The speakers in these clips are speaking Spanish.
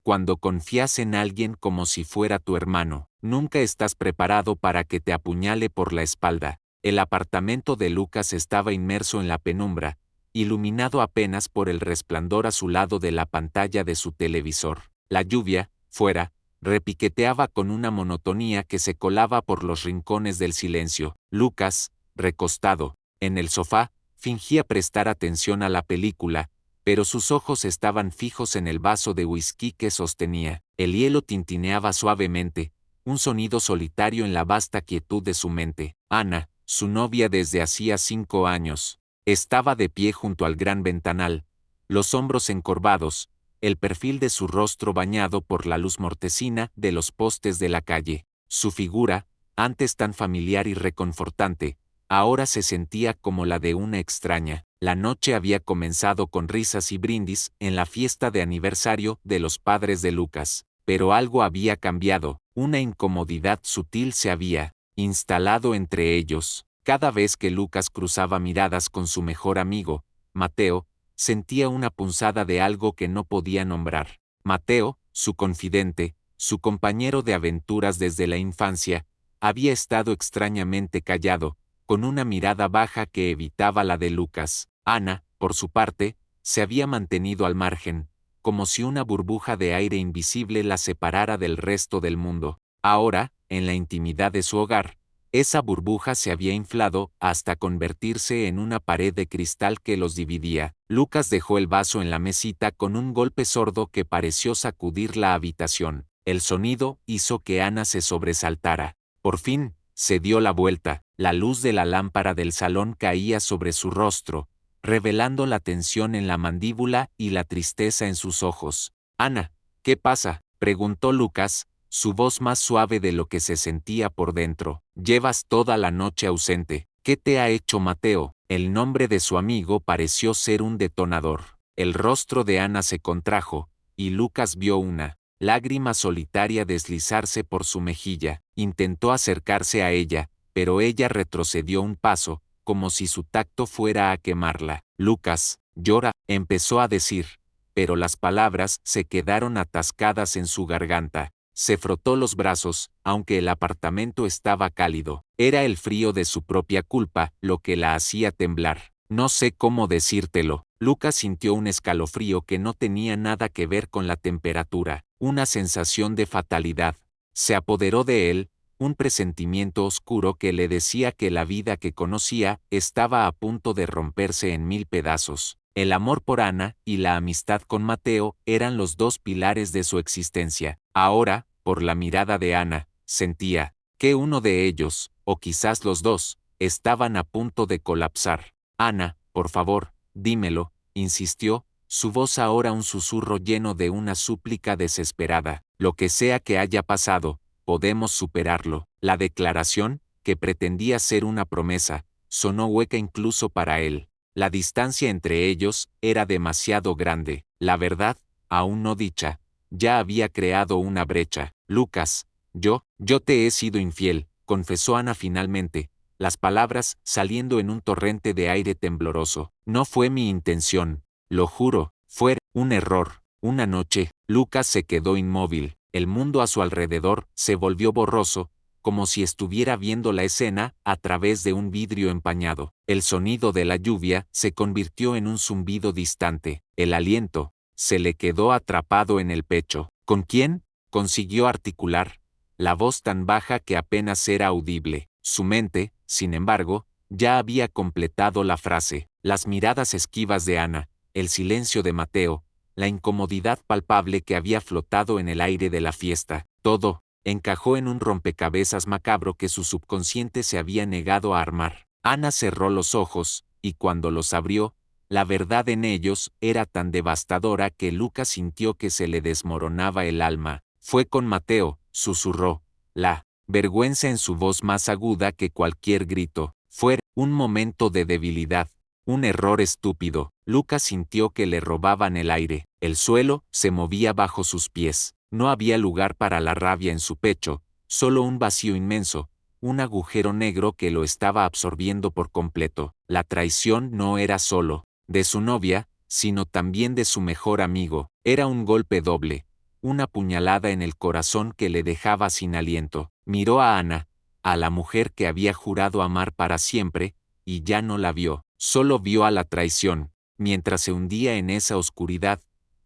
Cuando confías en alguien como si fuera tu hermano, nunca estás preparado para que te apuñale por la espalda. El apartamento de Lucas estaba inmerso en la penumbra, iluminado apenas por el resplandor azulado de la pantalla de su televisor. La lluvia, fuera, repiqueteaba con una monotonía que se colaba por los rincones del silencio. Lucas, recostado en el sofá, fingía prestar atención a la película, pero sus ojos estaban fijos en el vaso de whisky que sostenía. El hielo tintineaba suavemente, un sonido solitario en la vasta quietud de su mente. Ana, su novia desde hacía 5 años, estaba de pie junto al gran ventanal, los hombros encorvados, el perfil de su rostro bañado por la luz mortecina de los postes de la calle. Su figura, antes tan familiar y reconfortante, ahora se sentía como la de una extraña. La noche había comenzado con risas y brindis en la fiesta de aniversario de los padres de Lucas, pero algo había cambiado, una incomodidad sutil se había instalado entre ellos. Cada vez que Lucas cruzaba miradas con su mejor amigo, Mateo, sentía una punzada de algo que no podía nombrar. Mateo, su confidente, su compañero de aventuras desde la infancia, había estado extrañamente callado, con una mirada baja que evitaba la de Lucas. Ana, por su parte, se había mantenido al margen, como si una burbuja de aire invisible la separara del resto del mundo. Ahora, en la intimidad de su hogar, esa burbuja se había inflado hasta convertirse en una pared de cristal que los dividía. Lucas dejó el vaso en la mesita con un golpe sordo que pareció sacudir la habitación. El sonido hizo que Ana se sobresaltara. Por fin, se dio la vuelta. La luz de la lámpara del salón caía sobre su rostro, revelando la tensión en la mandíbula y la tristeza en sus ojos. «Ana, ¿qué pasa?», preguntó Lucas, su voz más suave de lo que se sentía por dentro. «Llevas toda la noche ausente. ¿Qué te ha hecho Mateo?». El nombre de su amigo pareció ser un detonador. El rostro de Ana se contrajo, y Lucas vio una lágrima solitaria deslizarse por su mejilla. Intentó acercarse a ella, pero ella retrocedió un paso, como si su tacto fuera a quemarla. «Lucas, llora», empezó a decir, pero las palabras se quedaron atascadas en su garganta. Se frotó los brazos, aunque el apartamento estaba cálido. Era el frío de su propia culpa lo que la hacía temblar. «No sé cómo decírtelo». Lucas sintió un escalofrío que no tenía nada que ver con la temperatura. Una sensación de fatalidad se apoderó de él, un presentimiento oscuro que le decía que la vida que conocía estaba a punto de romperse en 1000 pedazos. El amor por Ana y la amistad con Mateo eran los dos pilares de su existencia. Ahora, por la mirada de Ana, sentía que uno de ellos, o quizás los dos, estaban a punto de colapsar. «Ana, por favor, dímelo», insistió, su voz ahora un susurro lleno de una súplica desesperada. «Lo que sea que haya pasado, podemos superarlo». La declaración, que pretendía ser una promesa, sonó hueca incluso para él. La distancia entre ellos era demasiado grande. La verdad, aún no dicha, ya había creado una brecha. «Lucas, yo te he sido infiel», confesó Ana finalmente, las palabras saliendo en un torrente de aire tembloroso. «No fue mi intención, lo juro, fue un error». Una noche, Lucas se quedó inmóvil. El mundo a su alrededor se volvió borroso, como si estuviera viendo la escena a través de un vidrio empañado. El sonido de la lluvia se convirtió en un zumbido distante. El aliento se le quedó atrapado en el pecho. «¿Con quién?», consiguió articular, la voz tan baja que apenas era audible. Su mente, sin embargo, ya había completado la frase. Las miradas esquivas de Ana, el silencio de Mateo, la incomodidad palpable que había flotado en el aire de la fiesta, todo encajó en un rompecabezas macabro que su subconsciente se había negado a armar. Ana cerró los ojos, y cuando los abrió, la verdad en ellos era tan devastadora que Lucas sintió que se le desmoronaba el alma. «Fue con Mateo», susurró, la vergüenza en su voz más aguda que cualquier grito. «Fue un momento de debilidad, un error estúpido». Lucas sintió que le robaban el aire. El suelo se movía bajo sus pies. No había lugar para la rabia en su pecho, solo un vacío inmenso, un agujero negro que lo estaba absorbiendo por completo. La traición no era solo de su novia, sino también de su mejor amigo. Era un golpe doble, una puñalada en el corazón que le dejaba sin aliento. Miró a Ana, a la mujer que había jurado amar para siempre, y ya no la vio, solo vio a la traición. Mientras se hundía en esa oscuridad,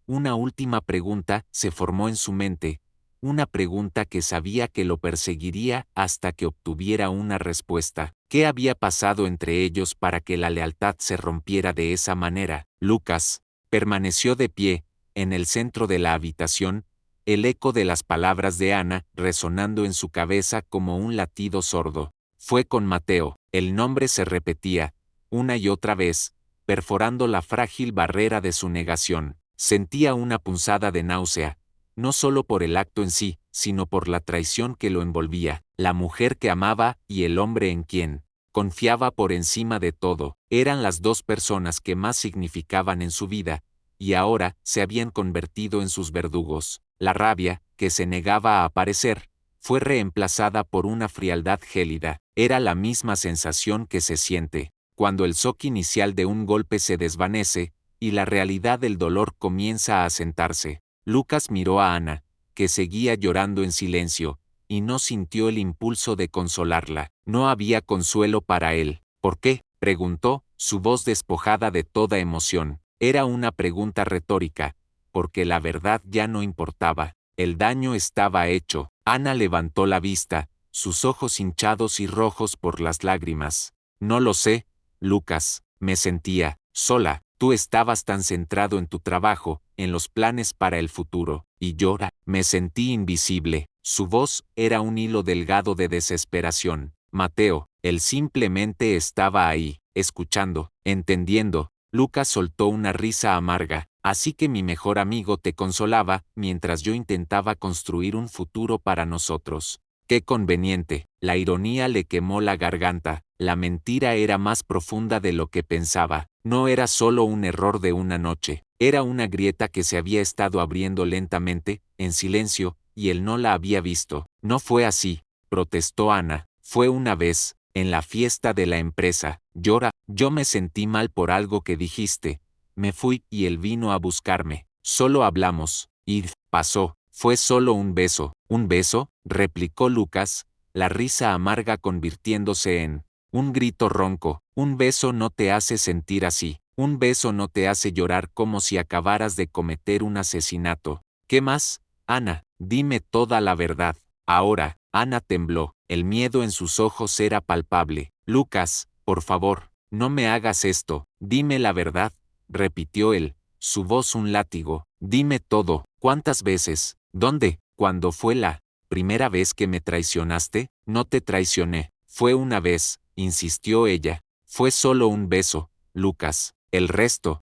una última pregunta se formó en su mente, una pregunta que sabía que lo perseguiría hasta que obtuviera una respuesta. ¿Qué había pasado entre ellos para que la lealtad se rompiera de esa manera? Lucas permaneció de pie, en el centro de la habitación, el eco de las palabras de Ana resonando en su cabeza como un latido sordo. Fue con Mateo. El nombre se repetía, una y otra vez, perforando la frágil barrera de su negación. Sentía una punzada de náusea, no solo por el acto en sí, sino por la traición que lo envolvía, la mujer que amaba y el hombre en quien confiaba por encima de todo. Eran las dos personas que más significaban en su vida, y ahora se habían convertido en sus verdugos. La rabia, que se negaba a aparecer, fue reemplazada por una frialdad gélida. Era la misma sensación que se siente cuando el shock inicial de un golpe se desvanece y la realidad del dolor comienza a asentarse. Lucas miró a Ana, que seguía llorando en silencio, y no sintió el impulso de consolarla. No había consuelo para él. ¿Por qué?, preguntó, su voz despojada de toda emoción. Era una pregunta retórica, porque la verdad ya no importaba. El daño estaba hecho. Ana levantó la vista, sus ojos hinchados y rojos por las lágrimas. No lo sé, Lucas, me sentía sola. Tú estabas tan centrado en tu trabajo, en los planes para el futuro, y llora. Me sentí invisible. Su voz era un hilo delgado de desesperación. Mateo, él simplemente estaba ahí, escuchando, entendiendo. Lucas soltó una risa amarga. Así que mi mejor amigo te consolaba, mientras yo intentaba construir un futuro para nosotros. Qué conveniente. La ironía le quemó la garganta. La mentira era más profunda de lo que pensaba. No era solo un error de una noche. Era una grieta que se había estado abriendo lentamente, en silencio, y él no la había visto. No fue así, protestó Ana. Fue una vez, en la fiesta de la empresa. Llora. Yo me sentí mal por algo que dijiste. Me fui y él vino a buscarme. Solo hablamos. Y pasó. Fue solo un beso. ¿Un beso?, replicó Lucas, la risa amarga convirtiéndose en un grito ronco. Un beso no te hace sentir así. Un beso no te hace llorar como si acabaras de cometer un asesinato. ¿Qué más, Ana? Dime toda la verdad. Ahora, Ana tembló. El miedo en sus ojos era palpable. Lucas, por favor, no me hagas esto. Dime la verdad, repitió él, su voz un látigo. Dime todo. ¿Cuántas veces? ¿Dónde? ¿Cuándo fue la primera vez que me traicionaste? No te traicioné. Fue una vez, insistió ella. Fue solo un beso, Lucas. El resto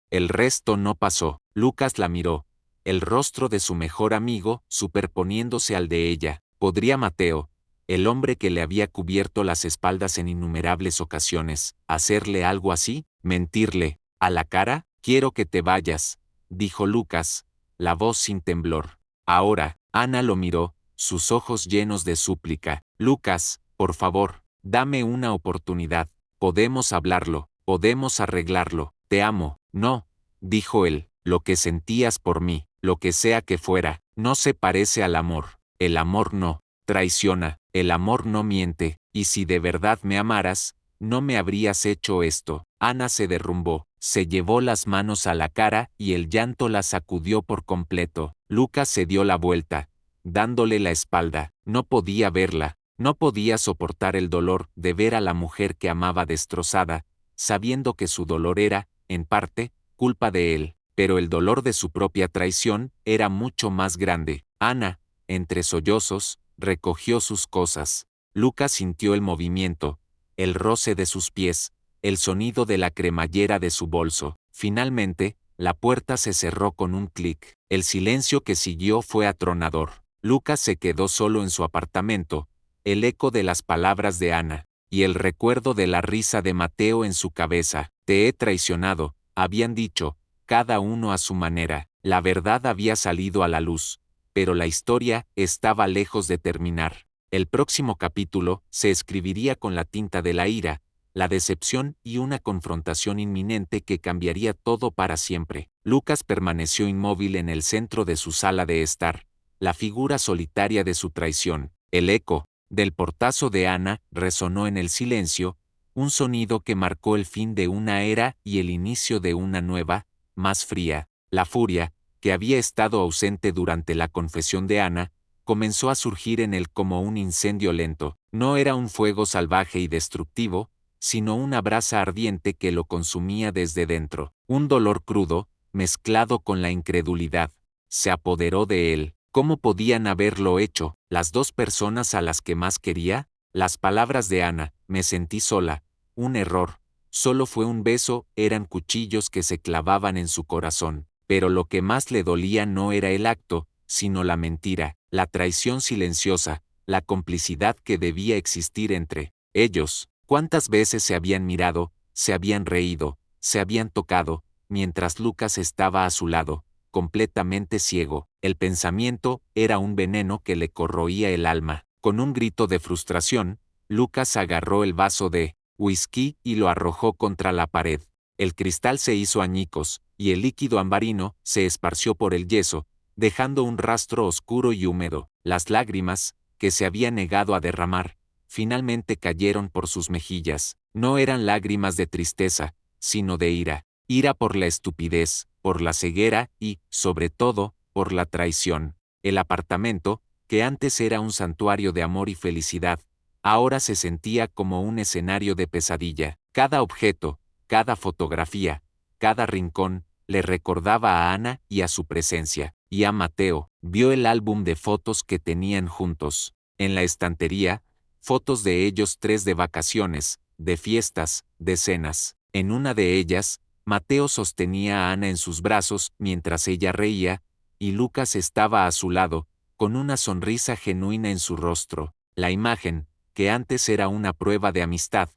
no pasó. Lucas la miró. El rostro de su mejor amigo superponiéndose al de ella. ¿Podría Mateo, el hombre que le había cubierto las espaldas en innumerables ocasiones, hacerle algo así? ¿Mentirle a la cara? Quiero que te vayas, dijo Lucas, la voz sin temblor. Ahora, Ana lo miró, sus ojos llenos de súplica. Lucas, por favor, dame una oportunidad. Podemos hablarlo, podemos arreglarlo. Te amo. No, dijo él, lo que sentías por mí, lo que sea que fuera, no se parece al amor. El amor no traiciona, el amor no miente, y si de verdad me amaras, no me habrías hecho esto. Ana se derrumbó, se llevó las manos a la cara y el llanto la sacudió por completo. Lucas se dio la vuelta, dándole la espalda. No podía verla, no podía soportar el dolor de ver a la mujer que amaba destrozada, sabiendo que su dolor era, en parte, culpa de él, pero el dolor de su propia traición era mucho más grande. Ana, entre sollozos, recogió sus cosas. Lucas sintió el movimiento, el roce de sus pies, el sonido de la cremallera de su bolso. Finalmente, la puerta se cerró con un clic. El silencio que siguió fue atronador. Lucas se quedó solo en su apartamento, el eco de las palabras de Ana, y el recuerdo de la risa de Mateo en su cabeza. Te he traicionado, habían dicho, cada uno a su manera. La verdad había salido a la luz, pero la historia estaba lejos de terminar. El próximo capítulo se escribiría con la tinta de la ira, la decepción y una confrontación inminente que cambiaría todo para siempre. Lucas permaneció inmóvil en el centro de su sala de estar, la figura solitaria de su traición. El eco del portazo de Ana resonó en el silencio, un sonido que marcó el fin de una era y el inicio de una nueva, más fría. La furia, que había estado ausente durante la confesión de Ana, comenzó a surgir en él como un incendio lento. No era un fuego salvaje y destructivo, sino una brasa ardiente que lo consumía desde dentro. Un dolor crudo, mezclado con la incredulidad, se apoderó de él. ¿Cómo podían haberlo hecho, las dos personas a las que más quería? Las palabras de Ana, me sentí sola, un error, solo fue un beso, eran cuchillos que se clavaban en su corazón. Pero lo que más le dolía no era el acto, sino la mentira, la traición silenciosa, la complicidad que debía existir entre ellos. ¿Cuántas veces se habían mirado, se habían reído, se habían tocado, mientras Lucas estaba a su lado, completamente ciego? El pensamiento era un veneno que le corroía el alma. Con un grito de frustración, Lucas agarró el vaso de whisky y lo arrojó contra la pared. El cristal se hizo añicos, y el líquido ambarino se esparció por el yeso, dejando un rastro oscuro y húmedo. Las lágrimas, que se había negado a derramar, finalmente cayeron por sus mejillas. No eran lágrimas de tristeza, sino de ira. Ira por la estupidez, por la ceguera y, sobre todo, por la traición. El apartamento, que antes era un santuario de amor y felicidad, ahora se sentía como un escenario de pesadilla. Cada objeto, cada fotografía, cada rincón, le recordaba a Ana y a su presencia. Y a Mateo, vio el álbum de fotos que tenían juntos. En la estantería, fotos de ellos tres de vacaciones, de fiestas, de cenas. En una de ellas, Mateo sostenía a Ana en sus brazos mientras ella reía, y Lucas estaba a su lado, con una sonrisa genuina en su rostro. La imagen, que antes era una prueba de amistad,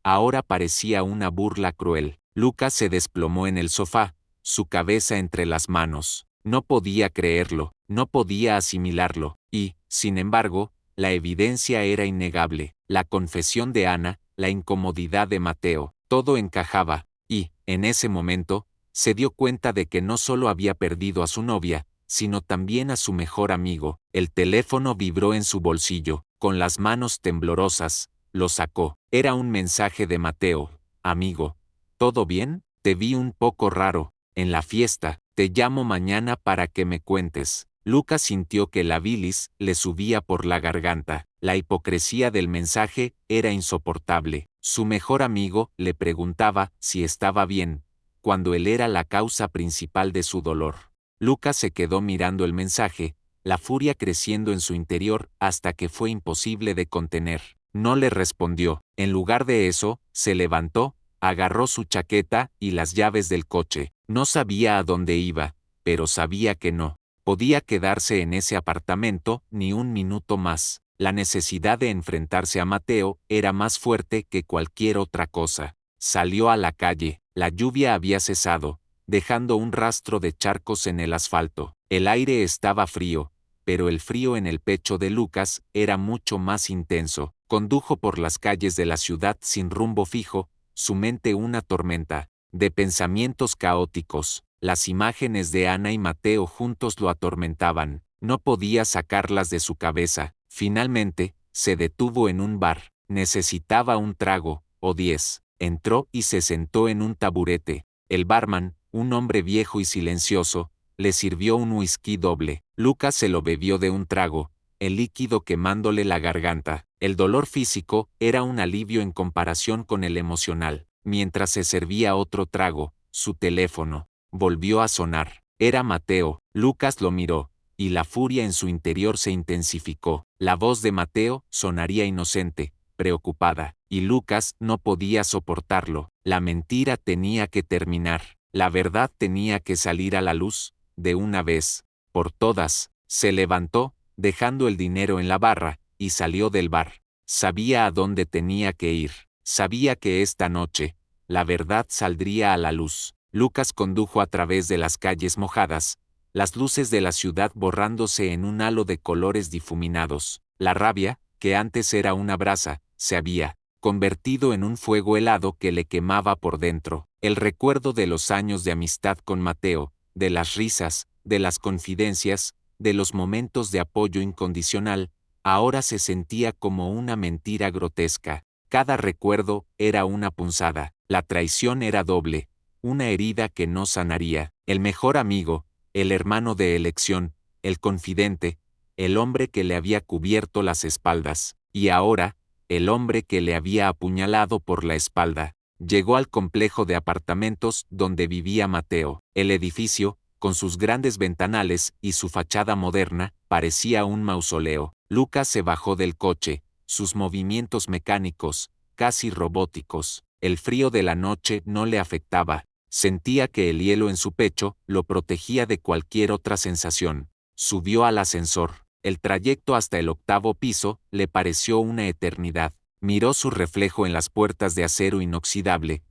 ahora parecía una burla cruel. Lucas se desplomó en el sofá, su cabeza entre las manos. No podía creerlo, no podía asimilarlo, y, sin embargo, la evidencia era innegable. La confesión de Ana, la incomodidad de Mateo, todo encajaba, y, en ese momento, se dio cuenta de que no solo había perdido a su novia, sino también a su mejor amigo. El teléfono vibró en su bolsillo, con las manos temblorosas, lo sacó. Era un mensaje de Mateo. Amigo, ¿todo bien? Te vi un poco raro, en la fiesta, te llamo mañana para que me cuentes. Lucas sintió que la bilis le subía por la garganta. La hipocresía del mensaje era insoportable. Su mejor amigo le preguntaba si estaba bien, cuando él era la causa principal de su dolor. Lucas se quedó mirando el mensaje, la furia creciendo en su interior hasta que fue imposible de contener. No le respondió. En lugar de eso, se levantó, agarró su chaqueta y las llaves del coche. No sabía a dónde iba, pero sabía que no podía quedarse en ese apartamento ni un minuto más. La necesidad de enfrentarse a Mateo era más fuerte que cualquier otra cosa. Salió a la calle. La lluvia había cesado, dejando un rastro de charcos en el asfalto. El aire estaba frío, pero el frío en el pecho de Lucas era mucho más intenso. Condujo por las calles de la ciudad sin rumbo fijo, su mente una tormenta de pensamientos caóticos. Las imágenes de Ana y Mateo juntos lo atormentaban. No podía sacarlas de su cabeza. Finalmente, se detuvo en un bar. Necesitaba un trago, o 10. Entró y se sentó en un taburete. El barman, un hombre viejo y silencioso, le sirvió un whisky doble. Lucas se lo bebió de un trago, el líquido quemándole la garganta. El dolor físico era un alivio en comparación con el emocional. Mientras se servía otro trago, su teléfono volvió a sonar. Era Mateo. Lucas lo miró, y la furia en su interior se intensificó. La voz de Mateo sonaría inocente, preocupada, y Lucas no podía soportarlo. La mentira tenía que terminar. La verdad tenía que salir a la luz, de una vez, por todas. Se levantó, dejando el dinero en la barra, y salió del bar. Sabía a dónde tenía que ir. Sabía que esta noche, la verdad saldría a la luz. Lucas condujo a través de las calles mojadas, las luces de la ciudad borrándose en un halo de colores difuminados. La rabia, que antes era una brasa, se había convertido en un fuego helado que le quemaba por dentro. El recuerdo de los años de amistad con Mateo, de las risas, de las confidencias, de los momentos de apoyo incondicional, ahora se sentía como una mentira grotesca. Cada recuerdo era una punzada. La traición era doble, una herida que no sanaría. El mejor amigo, el hermano de elección, el confidente, el hombre que le había cubierto las espaldas, y ahora, el hombre que le había apuñalado por la espalda. Llegó al complejo de apartamentos donde vivía Mateo. El edificio, con sus grandes ventanales y su fachada moderna, parecía un mausoleo. Lucas se bajó del coche, sus movimientos mecánicos, casi robóticos. El frío de la noche no le afectaba. Sentía que el hielo en su pecho lo protegía de cualquier otra sensación. Subió al ascensor. El trayecto hasta el 8º piso le pareció una eternidad. Miró su reflejo en las puertas de acero inoxidable.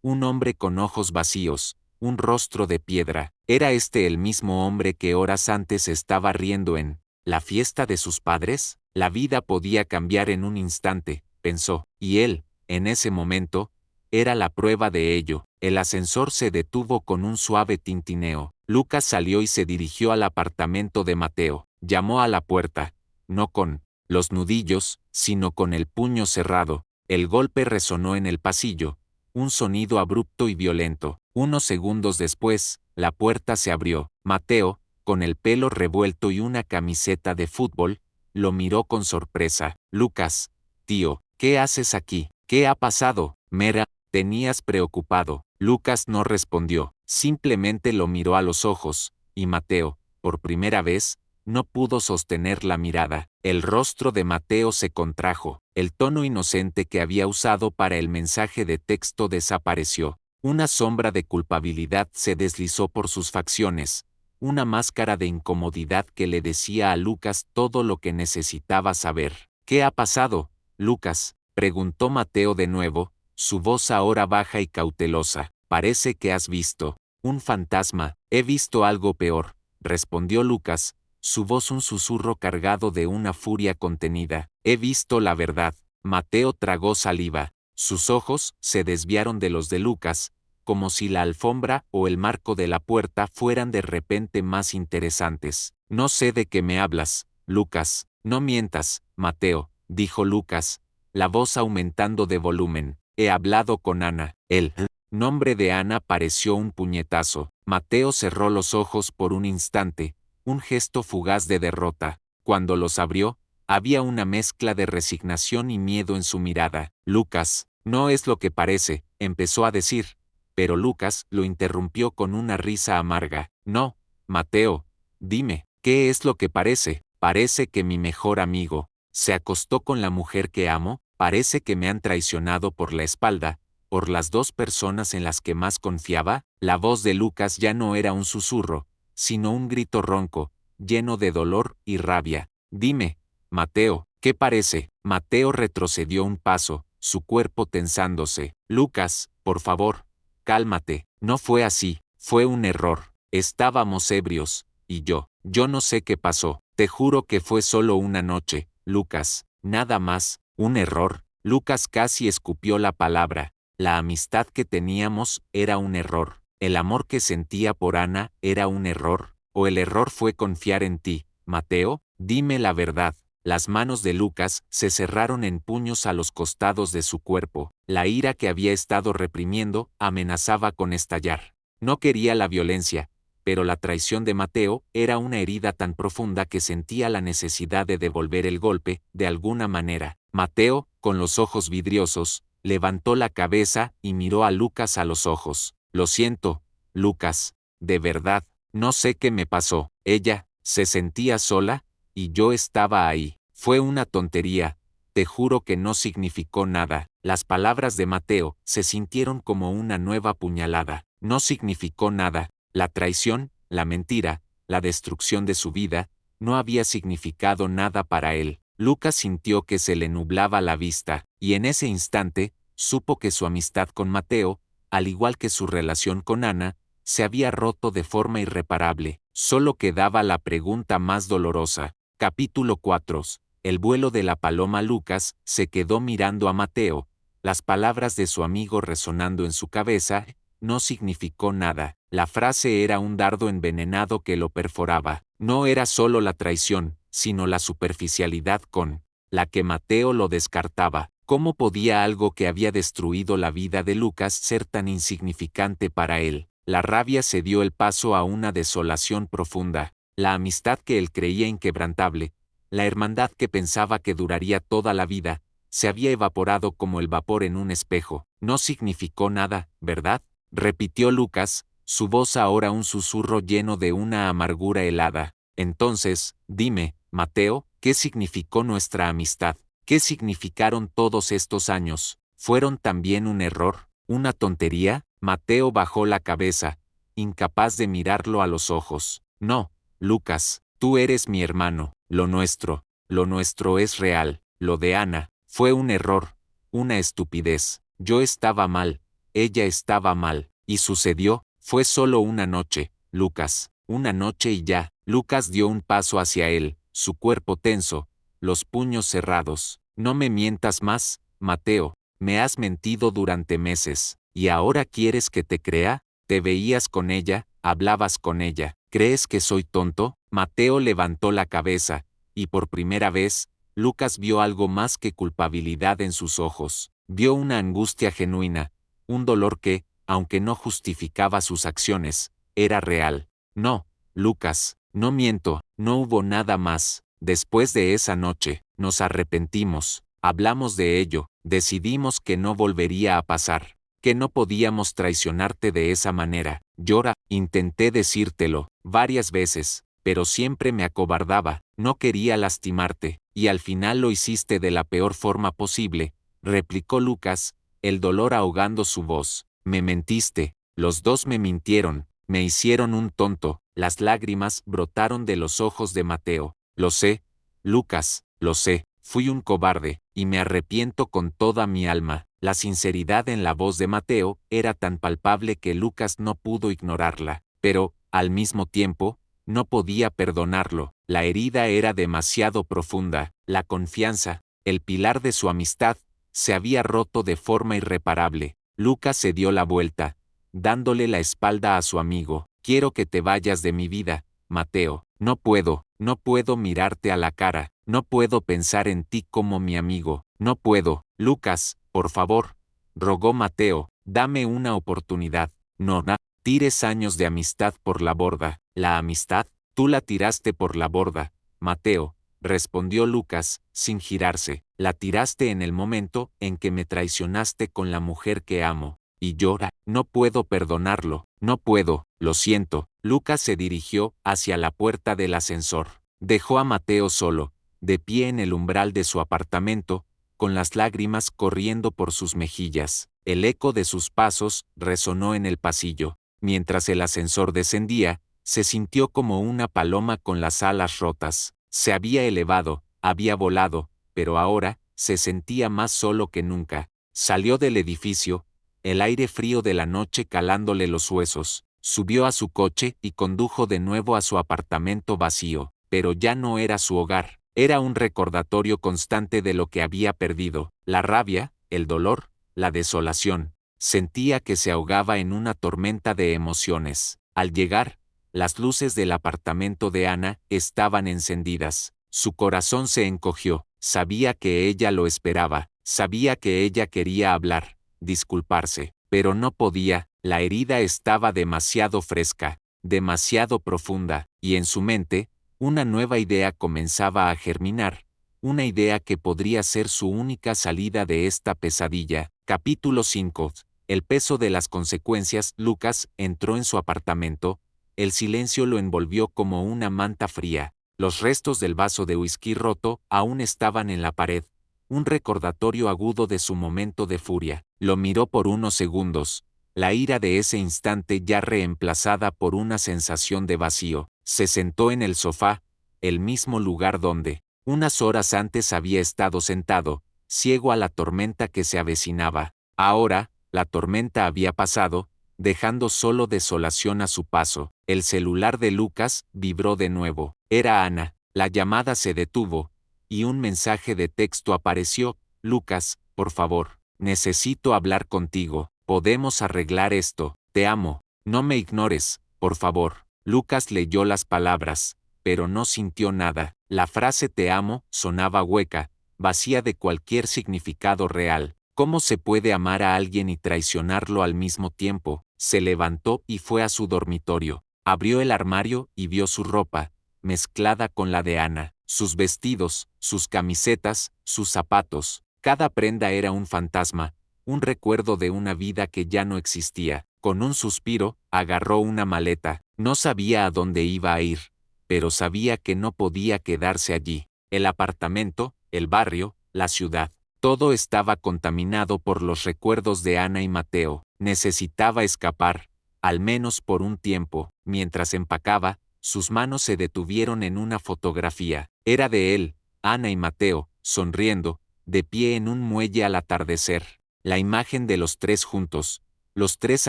Un hombre con ojos vacíos, un rostro de piedra. ¿Era este el mismo hombre que horas antes estaba riendo en la fiesta de sus padres? La vida podía cambiar en un instante, pensó, y él, en ese momento, era la prueba de ello. El ascensor se detuvo con un suave tintineo. Lucas salió y se dirigió al apartamento de Mateo. Llamó a la puerta, no con los nudillos, sino con el puño cerrado. El golpe resonó en el pasillo, un sonido abrupto y violento. Unos segundos después, la puerta se abrió. Mateo, con el pelo revuelto y una camiseta de fútbol, lo miró con sorpresa. Lucas, tío, ¿qué haces aquí? ¿Qué ha pasado? Mera, tenías preocupado. Lucas no respondió, simplemente lo miró a los ojos, y Mateo, por primera vez, no pudo sostener la mirada. El rostro de Mateo se contrajo. El tono inocente que había usado para el mensaje de texto desapareció. Una sombra de culpabilidad se deslizó por sus facciones, una máscara de incomodidad que le decía a Lucas todo lo que necesitaba saber. ¿Qué ha pasado, Lucas?, preguntó Mateo de nuevo, su voz ahora baja y cautelosa. Parece que has visto un fantasma. He visto algo peor, respondió Lucas, su voz un susurro cargado de una furia contenida. He visto la verdad. Mateo tragó saliva. Sus ojos se desviaron de los de Lucas, como si la alfombra o el marco de la puerta fueran de repente más interesantes. No sé de qué me hablas, Lucas. No mientas, Mateo, dijo Lucas, la voz aumentando de volumen. He hablado con Ana. El nombre de Ana pareció un puñetazo. Mateo cerró los ojos por un instante, un gesto fugaz de derrota. Cuando los abrió, había una mezcla de resignación y miedo en su mirada. Lucas, no es lo que parece, empezó a decir, pero Lucas lo interrumpió con una risa amarga. No, Mateo, dime, ¿qué es lo que parece? Parece que mi mejor amigo se acostó con la mujer que amo, parece que me han traicionado por la espalda, por las dos personas en las que más confiaba. La voz de Lucas ya no era un susurro, sino un grito ronco, lleno de dolor y rabia. Dime, Mateo, ¿qué parece? Mateo retrocedió un paso, su cuerpo tensándose. Lucas, por favor, cálmate. No fue así, fue un error. Estábamos ebrios, y yo no sé qué pasó. Te juro que fue solo una noche, Lucas, nada más. Un error. Lucas casi escupió la palabra. La amistad que teníamos era un error. El amor que sentía por Ana era un error. ¿O el error fue confiar en ti, Mateo? Dime la verdad. Las manos de Lucas se cerraron en puños a los costados de su cuerpo. La ira que había estado reprimiendo amenazaba con estallar. No quería la violencia, pero la traición de Mateo era una herida tan profunda que sentía la necesidad de devolver el golpe, de alguna manera. Mateo, con los ojos vidriosos, levantó la cabeza y miró a Lucas a los ojos. Lo siento, Lucas, de verdad, no sé qué me pasó. Ella se sentía sola, y yo estaba ahí. Fue una tontería, te juro que no significó nada. Las palabras de Mateo se sintieron como una nueva puñalada. No significó nada. La traición, la mentira, la destrucción de su vida, no había significado nada para él. Lucas sintió que se le nublaba la vista, y en ese instante, supo que su amistad con Mateo, al igual que su relación con Ana, se había roto de forma irreparable. Solo quedaba la pregunta más dolorosa. Capítulo 4. El vuelo de la paloma. Lucas se quedó mirando a Mateo, las palabras de su amigo resonando en su cabeza. No significó nada. La frase era un dardo envenenado que lo perforaba. No era solo la traición, sino la superficialidad con la que Mateo lo descartaba. ¿Cómo podía algo que había destruido la vida de Lucas ser tan insignificante para él? La rabia se dio el paso a una desolación profunda. La amistad que él creía inquebrantable, la hermandad que pensaba que duraría toda la vida, se había evaporado como el vapor en un espejo. No significó nada, ¿verdad? Repitió Lucas, su voz ahora un susurro lleno de una amargura helada. Entonces, dime, Mateo, ¿qué significó nuestra amistad? ¿Qué significaron todos estos años? ¿Fueron también un error? ¿Una tontería? Mateo bajó la cabeza, incapaz de mirarlo a los ojos. No, Lucas, tú eres mi hermano. Lo nuestro es real. Lo de Ana, fue un error, una estupidez. Yo estaba mal, ella estaba mal. ¿Y sucedió? Fue solo una noche, Lucas, una noche y ya. Lucas dio un paso hacia él, su cuerpo tenso, los puños cerrados. No me mientas más, Mateo, me has mentido durante meses, ¿y ahora quieres que te crea? ¿Te veías con ella? ¿Hablabas con ella? ¿Crees que soy tonto? Mateo levantó la cabeza, y por primera vez, Lucas vio algo más que culpabilidad en sus ojos. Vio una angustia genuina, un dolor que, aunque no justificaba sus acciones, era real. No, Lucas, no miento, no hubo nada más. Después de esa noche, nos arrepentimos, hablamos de ello, decidimos que no volvería a pasar, que no podíamos traicionarte de esa manera. Llora, intenté decírtelo, varias veces, pero siempre me acobardaba, no quería lastimarte, y al final lo hiciste de la peor forma posible, replicó Lucas, el dolor ahogando su voz. Me mentiste, los dos me mintieron, me hicieron un tonto. Las lágrimas brotaron de los ojos de Mateo. Lo sé, Lucas, lo sé, fui un cobarde, y me arrepiento con toda mi alma. La sinceridad en la voz de Mateo era tan palpable que Lucas no pudo ignorarla, pero, al mismo tiempo, no podía perdonarlo. La herida era demasiado profunda, la confianza, el pilar de su amistad, se había roto de forma irreparable. Lucas se dio la vuelta, dándole la espalda a su amigo. Quiero que te vayas de mi vida, Mateo. No puedo mirarte a la cara, no puedo pensar en ti como mi amigo, no puedo. Lucas, por favor, rogó Mateo, dame una oportunidad. No, tires años de amistad por la borda. ¿La amistad? Tú la tiraste por la borda, Mateo, respondió Lucas, sin girarse. La tiraste en el momento en que me traicionaste con la mujer que amo. Y llora, no puedo perdonarlo, no puedo, lo siento. Lucas se dirigió hacia la puerta del ascensor. Dejó a Mateo solo, de pie en el umbral de su apartamento, con las lágrimas corriendo por sus mejillas. El eco de sus pasos resonó en el pasillo. Mientras el ascensor descendía, se sintió como una paloma con las alas rotas. Se había elevado, había volado, pero ahora, se sentía más solo que nunca. Salió del edificio, el aire frío de la noche calándole los huesos, subió a su coche y condujo de nuevo a su apartamento vacío, pero ya no era su hogar, era un recordatorio constante de lo que había perdido, la rabia, el dolor, la desolación. Sentía que se ahogaba en una tormenta de emociones. Al llegar, las luces del apartamento de Ana estaban encendidas. Su corazón se encogió, sabía que ella lo esperaba, sabía que ella quería hablar, disculparse, pero no podía, la herida estaba demasiado fresca, demasiado profunda, y en su mente, una nueva idea comenzaba a germinar, una idea que podría ser su única salida de esta pesadilla. Capítulo 5. El peso de las consecuencias. Lucas entró en su apartamento, el silencio lo envolvió como una manta fría, los restos del vaso de whisky roto aún estaban en la pared, un recordatorio agudo de su momento de furia. Lo miró por unos segundos, la ira de ese instante ya reemplazada por una sensación de vacío. Se sentó en el sofá, el mismo lugar donde, unas horas antes había estado sentado, ciego a la tormenta que se avecinaba. Ahora, la tormenta había pasado, dejando solo desolación a su paso. El celular de Lucas vibró de nuevo. Era Ana. La llamada se detuvo, y un mensaje de texto apareció. Lucas, por favor, necesito hablar contigo. Podemos arreglar esto. Te amo. No me ignores, por favor. Lucas leyó las palabras, pero no sintió nada. La frase te amo sonaba hueca, vacía de cualquier significado real. ¿Cómo se puede amar a alguien y traicionarlo al mismo tiempo? Se levantó y fue a su dormitorio. Abrió el armario y vio su ropa, mezclada con la de Ana, sus vestidos, sus camisetas, sus zapatos. Cada prenda era un fantasma, un recuerdo de una vida que ya no existía. Con un suspiro, agarró una maleta. No sabía a dónde iba a ir, pero sabía que no podía quedarse allí. El apartamento, el barrio, la ciudad. Todo estaba contaminado por los recuerdos de Ana y Mateo. Necesitaba escapar, al menos por un tiempo. Mientras empacaba, sus manos se detuvieron en una fotografía. Era de él, Ana y Mateo, sonriendo, de pie en un muelle al atardecer. La imagen de los tres juntos, los tres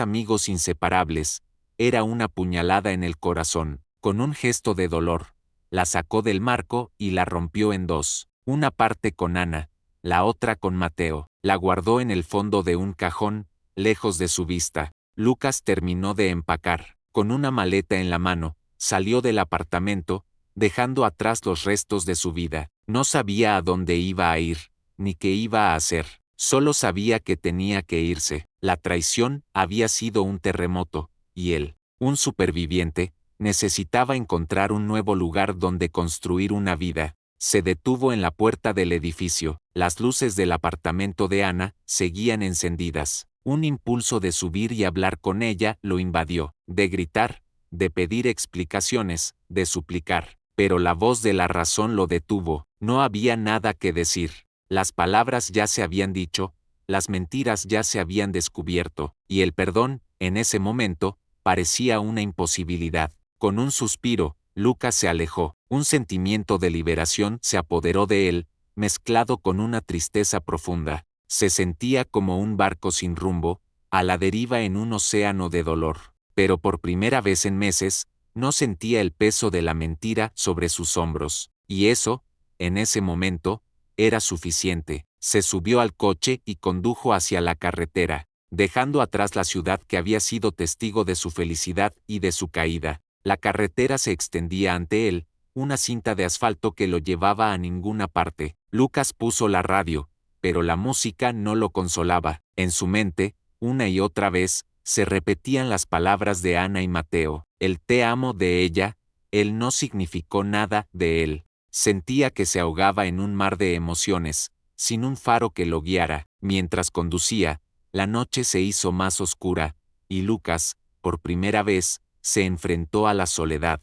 amigos inseparables, era una puñalada en el corazón. Con un gesto de dolor, la sacó del marco y la rompió en dos. Una parte con Ana, la otra con Mateo. La guardó en el fondo de un cajón, lejos de su vista. Lucas terminó de empacar. Con una maleta en la mano, salió del apartamento, dejando atrás los restos de su vida. No sabía a dónde iba a ir, ni qué iba a hacer. Solo sabía que tenía que irse. La traición había sido un terremoto, y él, un superviviente, necesitaba encontrar un nuevo lugar donde construir una vida. Se detuvo en la puerta del edificio. Las luces del apartamento de Ana seguían encendidas. Un impulso de subir y hablar con ella lo invadió, de gritar, de pedir explicaciones, de suplicar. Pero la voz de la razón lo detuvo. No había nada que decir. Las palabras ya se habían dicho, las mentiras ya se habían descubierto, y el perdón, en ese momento, parecía una imposibilidad. Con un suspiro, Lucas se alejó. Un sentimiento de liberación se apoderó de él, mezclado con una tristeza profunda. Se sentía como un barco sin rumbo, a la deriva en un océano de dolor. Pero por primera vez en meses, no sentía el peso de la mentira sobre sus hombros. Y eso, en ese momento, era suficiente. Se subió al coche y condujo hacia la carretera, dejando atrás la ciudad que había sido testigo de su felicidad y de su caída. La carretera se extendía ante él, una cinta de asfalto que lo llevaba a ninguna parte. Lucas puso la radio, pero la música no lo consolaba. En su mente, una y otra vez, se repetían las palabras de Ana y Mateo. El te amo de ella, él no significó nada de él. Sentía que se ahogaba en un mar de emociones, sin un faro que lo guiara. Mientras conducía, la noche se hizo más oscura, y Lucas, por primera vez, se enfrentó a la soledad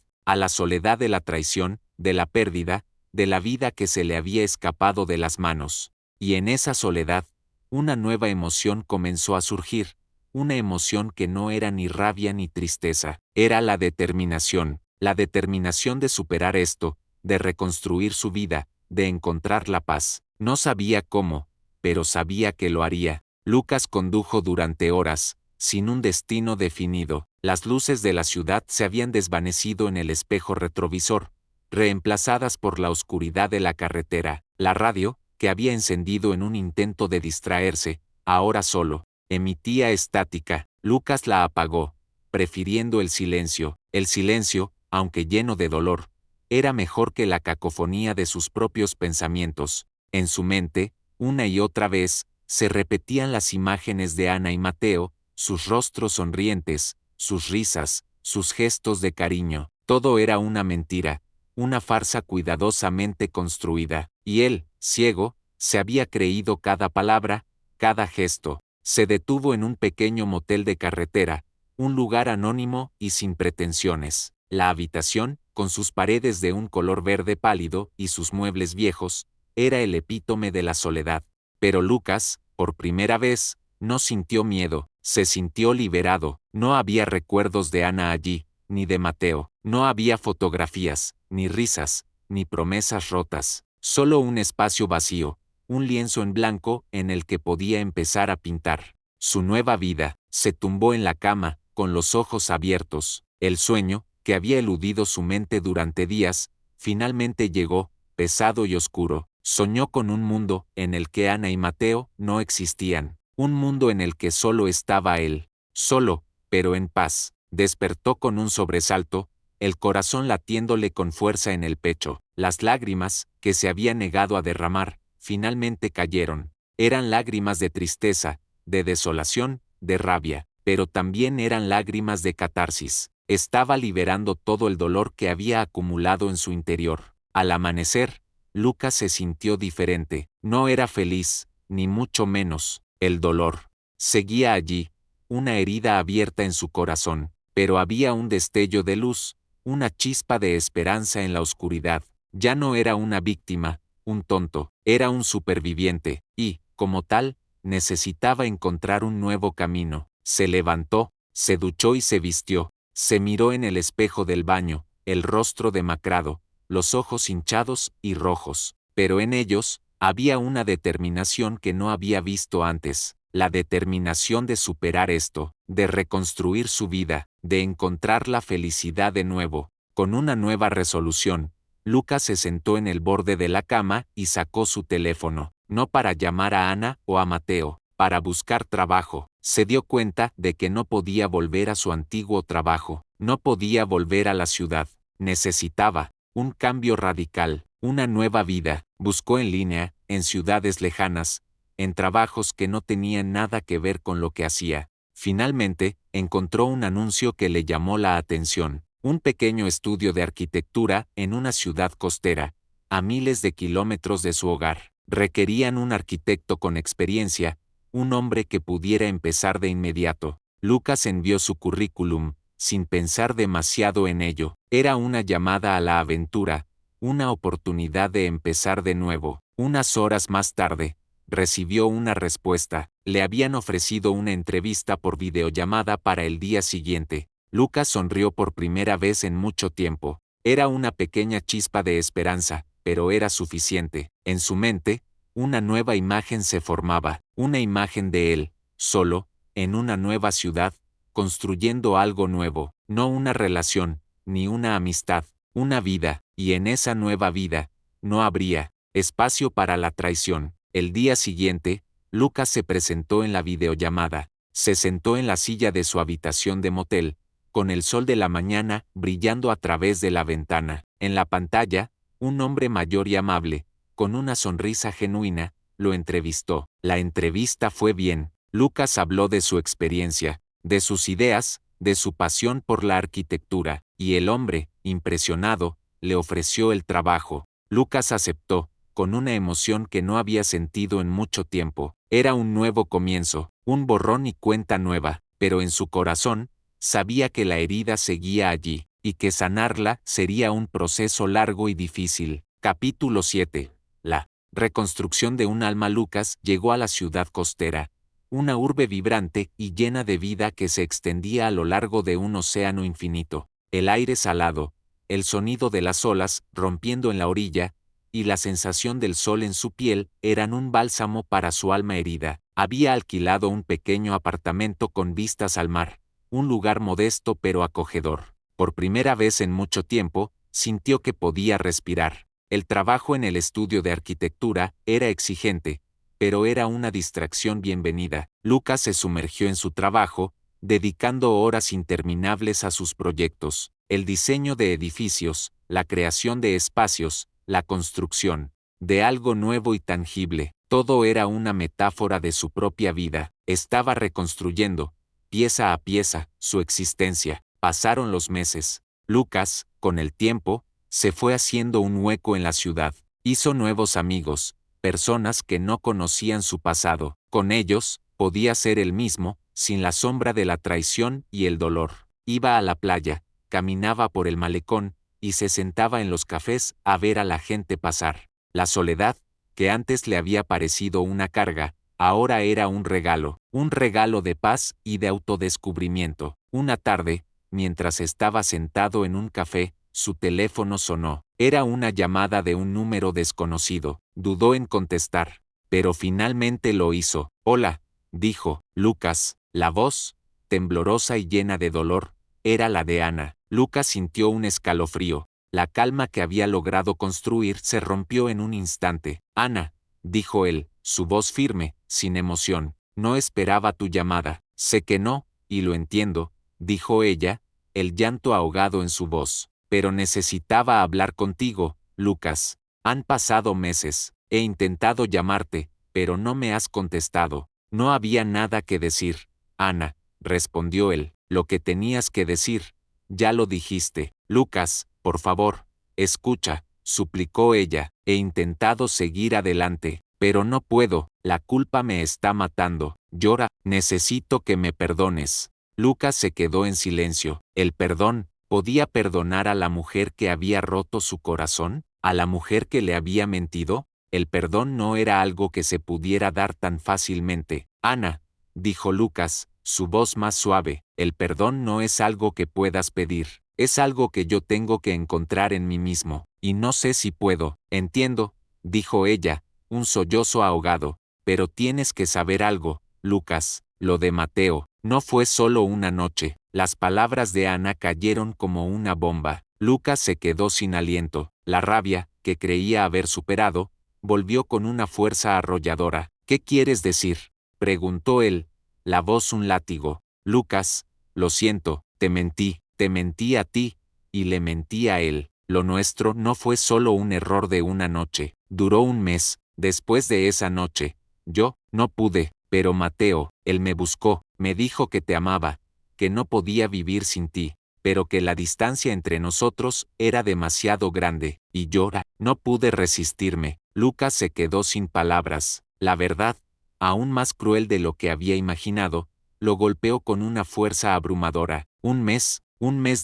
de la traición, de la pérdida, de la vida que se le había escapado de las manos. Y en esa soledad, una nueva emoción comenzó a surgir, una emoción que no era ni rabia ni tristeza, era la determinación de superar esto, de reconstruir su vida, de encontrar la paz. No sabía cómo, pero sabía que lo haría. Lucas condujo durante horas, sin un destino definido. Las luces de la ciudad se habían desvanecido en el espejo retrovisor, reemplazadas por la oscuridad de la carretera. La radio, que había encendido en un intento de distraerse, ahora solo, emitía estática. Lucas la apagó, prefiriendo el silencio. El silencio, aunque lleno de dolor, era mejor que la cacofonía de sus propios pensamientos. En su mente, una y otra vez, se repetían las imágenes de Ana y Mateo, sus rostros sonrientes, sus risas, sus gestos de cariño. Todo era una mentira, una farsa cuidadosamente construida. Y él, ciego, se había creído cada palabra, cada gesto. Se detuvo en un pequeño motel de carretera, un lugar anónimo y sin pretensiones. La habitación, con sus paredes de un color verde pálido y sus muebles viejos, era el epítome de la soledad. Pero Lucas, por primera vez, no sintió miedo, se sintió liberado. No había recuerdos de Ana allí, ni de Mateo. No había fotografías, ni risas, ni promesas rotas. Solo un espacio vacío, un lienzo en blanco en el que podía empezar a pintar. Su nueva vida. Se tumbó en la cama, con los ojos abiertos. El sueño, que había eludido su mente durante días, finalmente llegó, pesado y oscuro. Soñó con un mundo en el que Ana y Mateo no existían. Un mundo en el que solo estaba él. Solo, pero en paz. Despertó con un sobresalto, el corazón latiéndole con fuerza en el pecho. Las lágrimas, que se había negado a derramar, finalmente cayeron. Eran lágrimas de tristeza, de desolación, de rabia, pero también eran lágrimas de catarsis. Estaba liberando todo el dolor que había acumulado en su interior. Al amanecer, Lucas se sintió diferente. No era feliz, ni mucho menos. El dolor seguía allí, una herida abierta en su corazón, pero había un destello de luz, una chispa de esperanza en la oscuridad. Ya no era una víctima, un tonto, era un superviviente, y, como tal, necesitaba encontrar un nuevo camino. Se levantó, se duchó y se vistió, se miró en el espejo del baño, el rostro demacrado, los ojos hinchados y rojos, pero en ellos había una determinación que no había visto antes, la determinación de superar esto, de reconstruir su vida, de encontrar la felicidad de nuevo. Con una nueva resolución, Lucas se sentó en el borde de la cama y sacó su teléfono, no para llamar a Ana o a Mateo, para buscar trabajo. Se dio cuenta de que no podía volver a su antiguo trabajo, no podía volver a la ciudad. Necesitaba un cambio radical, una nueva vida. Buscó en línea, en ciudades lejanas, en trabajos que no tenían nada que ver con lo que hacía. Finalmente, encontró un anuncio que le llamó la atención. Un pequeño estudio de arquitectura en una ciudad costera, a miles de kilómetros de su hogar. Requerían un arquitecto con experiencia, un hombre que pudiera empezar de inmediato. Lucas envió su currículum, sin pensar demasiado en ello. Era una llamada a la aventura, una oportunidad de empezar de nuevo. Unas horas más tarde, recibió una respuesta. Le habían ofrecido una entrevista por videollamada para el día siguiente. Lucas sonrió por primera vez en mucho tiempo. Era una pequeña chispa de esperanza, pero era suficiente. En su mente, una nueva imagen se formaba, una imagen de él, solo, en una nueva ciudad, construyendo algo nuevo, no una relación, ni una amistad, una vida, y en esa nueva vida, no habría espacio para la traición. El día siguiente, Lucas se presentó en la videollamada, se sentó en la silla de su habitación de motel, con el sol de la mañana brillando a través de la ventana. En la pantalla, un hombre mayor y amable, con una sonrisa genuina, lo entrevistó. La entrevista fue bien. Lucas habló de su experiencia, de sus ideas, de su pasión por la arquitectura, y el hombre, impresionado, le ofreció el trabajo. Lucas aceptó, con una emoción que no había sentido en mucho tiempo. Era un nuevo comienzo, un borrón y cuenta nueva, pero en su corazón, sabía que la herida seguía allí, y que sanarla sería un proceso largo y difícil. Capítulo 7. La reconstrucción de un alma. Lucas llegó a la ciudad costera, una urbe vibrante y llena de vida que se extendía a lo largo de un océano infinito. El aire salado, el sonido de las olas rompiendo en la orilla, y la sensación del sol en su piel eran un bálsamo para su alma herida. Había alquilado un pequeño apartamento con vistas al mar, un lugar modesto pero acogedor. Por primera vez en mucho tiempo, sintió que podía respirar. El trabajo en el estudio de arquitectura era exigente, pero era una distracción bienvenida. Lucas se sumergió en su trabajo, dedicando horas interminables a sus proyectos, el diseño de edificios, la creación de espacios, la construcción de algo nuevo y tangible. Todo era una metáfora de su propia vida. Estaba reconstruyendo, pieza a pieza, su existencia. Pasaron los meses. Lucas, con el tiempo, se fue haciendo un hueco en la ciudad. Hizo nuevos amigos, personas que no conocían su pasado. Con ellos, podía ser el mismo, sin la sombra de la traición y el dolor. Iba a la playa, caminaba por el malecón, y se sentaba en los cafés a ver a la gente pasar. La soledad, que antes le había parecido una carga, ahora era un regalo de paz y de autodescubrimiento. Una tarde, mientras estaba sentado en un café, su teléfono sonó. Era una llamada de un número desconocido. Dudó en contestar, pero finalmente lo hizo. «Hola», dijo Lucas. La voz, temblorosa y llena de dolor, era la de Ana. Lucas sintió un escalofrío. La calma que había logrado construir se rompió en un instante. «Ana», dijo él, su voz firme, sin emoción, «no esperaba tu llamada». «Sé que no, y lo entiendo», dijo ella, el llanto ahogado en su voz. Pero necesitaba hablar contigo, Lucas. Han pasado meses. He intentado llamarte, pero no me has contestado. No había nada que decir, Ana, respondió él. Lo que tenías que decir, ya lo dijiste. Lucas, por favor, escucha, suplicó ella. He intentado seguir adelante, pero no puedo. La culpa me está matando. Llora, necesito que me perdones. Lucas se quedó en silencio. El perdón, ¿podía perdonar a la mujer que había roto su corazón? ¿A la mujer que le había mentido? El perdón no era algo que se pudiera dar tan fácilmente. Ana, dijo Lucas, su voz más suave, el perdón no es algo que puedas pedir, es algo que yo tengo que encontrar en mí mismo, y no sé si puedo. Entiendo, dijo ella, un sollozo ahogado, pero tienes que saber algo, Lucas, lo de Mateo, no fue solo una noche. Las palabras de Ana cayeron como una bomba. Lucas se quedó sin aliento. La rabia, que creía haber superado, volvió con una fuerza arrolladora. ¿Qué quieres decir?, preguntó él, la voz un látigo. Lucas, lo siento, te mentí a ti, y le mentí a él. Lo nuestro no fue solo un error de una noche, duró un mes. Después de esa noche, yo no pude, pero Mateo, él me buscó, me dijo que te amaba, que no podía vivir sin ti, pero que la distancia entre nosotros era demasiado grande, y yo no pude resistirme. Lucas se quedó sin palabras. La verdad, aún más cruel de lo que había imaginado, lo golpeó con una fuerza abrumadora. Un mes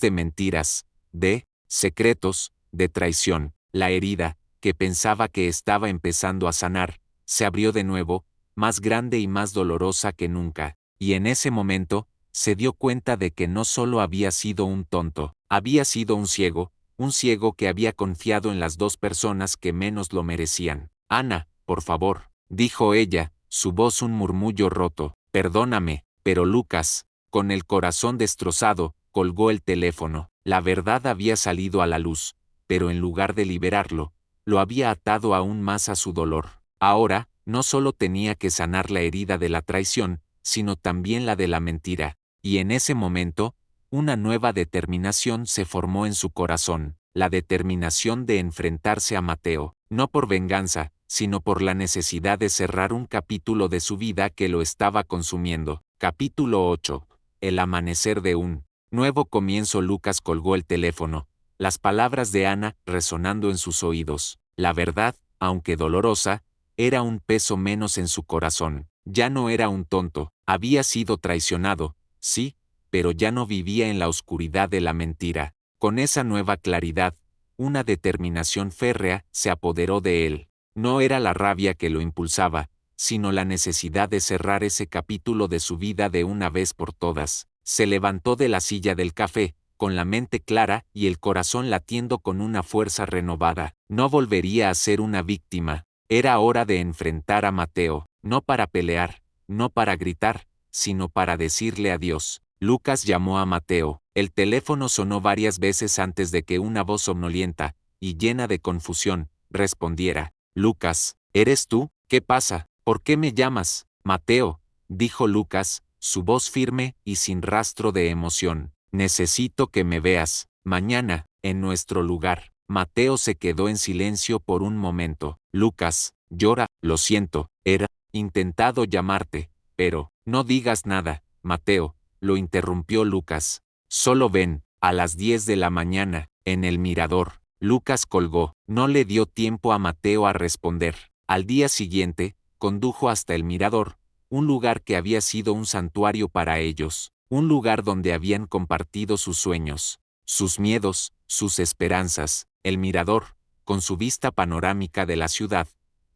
de mentiras, de secretos, de traición. La herida, que pensaba que estaba empezando a sanar, se abrió de nuevo, más grande y más dolorosa que nunca, y en ese momento, se dio cuenta de que no solo había sido un tonto, había sido un ciego que había confiado en las dos personas que menos lo merecían. Ana, por favor, dijo ella, su voz un murmullo roto, perdóname, pero Lucas, con el corazón destrozado, colgó el teléfono. La verdad había salido a la luz, pero en lugar de liberarlo, lo había atado aún más a su dolor. Ahora, no solo tenía que sanar la herida de la traición, sino también la de la mentira, y en ese momento, una nueva determinación se formó en su corazón, la determinación de enfrentarse a Mateo, no por venganza, sino por la necesidad de cerrar un capítulo de su vida que lo estaba consumiendo. Capítulo 8. El amanecer de un nuevo comienzo. Lucas colgó el teléfono, las palabras de Ana resonando en sus oídos. La verdad, aunque dolorosa, era un peso menos en su corazón. Ya no era un tonto, había sido traicionado, sí, pero ya no vivía en la oscuridad de la mentira. Con esa nueva claridad, una determinación férrea se apoderó de él. No era la rabia que lo impulsaba, sino la necesidad de cerrar ese capítulo de su vida de una vez por todas. Se levantó de la silla del café, con la mente clara y el corazón latiendo con una fuerza renovada. No volvería a ser una víctima. Era hora de enfrentar a Mateo, no para pelear, no para gritar, sino para decirle adiós. Lucas llamó a Mateo. El teléfono sonó varias veces antes de que una voz somnolienta, y llena de confusión, respondiera. Lucas, ¿eres tú? ¿Qué pasa? ¿Por qué me llamas? Mateo, dijo Lucas, su voz firme y sin rastro de emoción. Necesito que me veas, mañana, en nuestro lugar. Mateo se quedó en silencio por un momento. Lucas, llora, lo siento, era intentado llamarte, pero, no digas nada, Mateo, lo interrumpió Lucas. Solo ven, a las 10 de la mañana, en el mirador. Lucas colgó, no le dio tiempo a Mateo a responder. Al día siguiente, condujo hasta el mirador, un lugar que había sido un santuario para ellos, un lugar donde habían compartido sus sueños, sus miedos, sus esperanzas. El mirador, con su vista panorámica de la ciudad,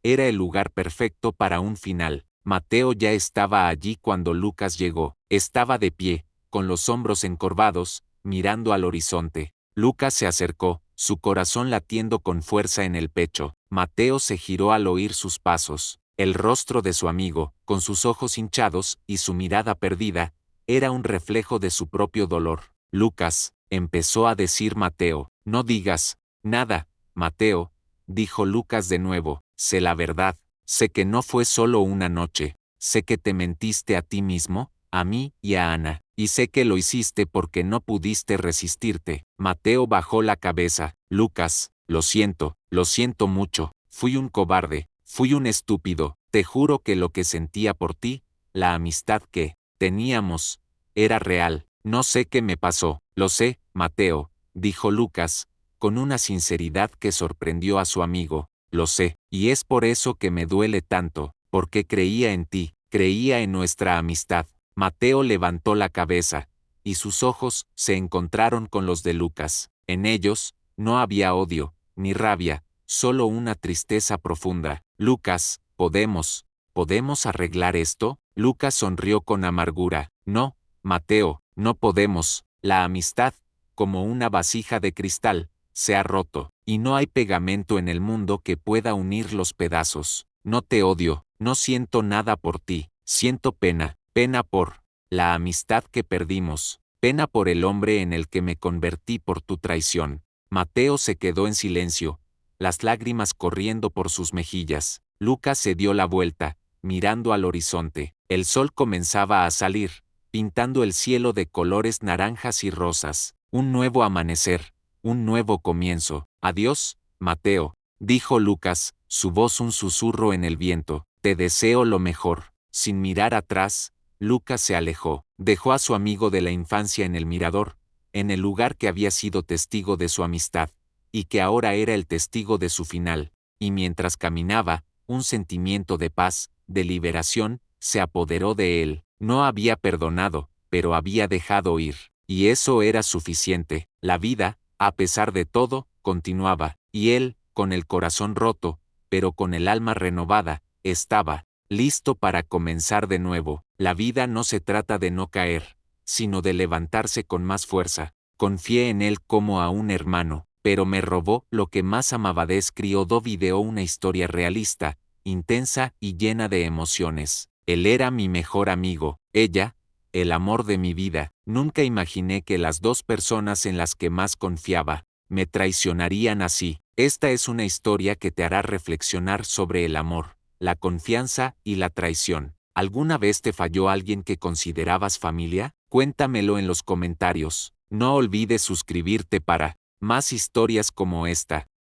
era el lugar perfecto para un final. Mateo ya estaba allí cuando Lucas llegó. Estaba de pie, con los hombros encorvados, mirando al horizonte. Lucas se acercó, su corazón latiendo con fuerza en el pecho. Mateo se giró al oír sus pasos. El rostro de su amigo, con sus ojos hinchados y su mirada perdida, era un reflejo de su propio dolor. Lucas, empezó a decir Mateo. No digas nada, Mateo, dijo Lucas de nuevo. Sé la verdad, sé que no fue solo una noche, sé que te mentiste a ti mismo, a mí y a Ana. y sé que lo hiciste porque no pudiste resistirte. Mateo bajó la cabeza. Lucas, lo siento mucho, fui un cobarde, fui un estúpido, te juro que lo que sentía por ti, la amistad que teníamos, era real. No sé qué me pasó. Lo sé, Mateo, dijo Lucas, con una sinceridad que sorprendió a su amigo. Lo sé, y es por eso que me duele tanto, porque creía en ti, creía en nuestra amistad. Mateo levantó la cabeza, y sus ojos se encontraron con los de Lucas. En ellos, no había odio, ni rabia, solo una tristeza profunda. Lucas, ¿podemos arreglar esto? Lucas sonrió con amargura. No, Mateo, no podemos. La amistad, como una vasija de cristal, se ha roto, y no hay pegamento en el mundo que pueda unir los pedazos. No te odio, no siento nada por ti, siento pena, pena por la amistad que perdimos, pena por el hombre en el que me convertí por tu traición. Mateo se quedó en silencio, las lágrimas corriendo por sus mejillas. Lucas se dio la vuelta, mirando al horizonte. El sol comenzaba a salir, pintando el cielo de colores naranjas y rosas. Un nuevo amanecer, un nuevo comienzo. Adiós, Mateo, dijo Lucas, su voz un susurro en el viento. Te deseo lo mejor. Sin mirar atrás, Lucas se alejó. Dejó a su amigo de la infancia en el mirador, en el lugar que había sido testigo de su amistad, y que ahora era el testigo de su final. Y mientras caminaba, un sentimiento de paz, de liberación, se apoderó de él. No había perdonado, pero había dejado ir. Y eso era suficiente. La vida, a pesar de todo, continuaba, y él, con el corazón roto, pero con el alma renovada, estaba listo para comenzar de nuevo. La vida no se trata de no caer, sino de levantarse con más fuerza. Confié en él como a un hermano, pero me robó lo que más amaba. Describió videó una historia realista, intensa y llena de emociones. Él era mi mejor amigo, ella, el amor de mi vida. Nunca imaginé que las dos personas en las que más confiaba, me traicionarían así. Esta es una historia que te hará reflexionar sobre el amor, la confianza y la traición. ¿Alguna vez te falló alguien que considerabas familia? Cuéntamelo en los comentarios. No olvides suscribirte para más historias como esta.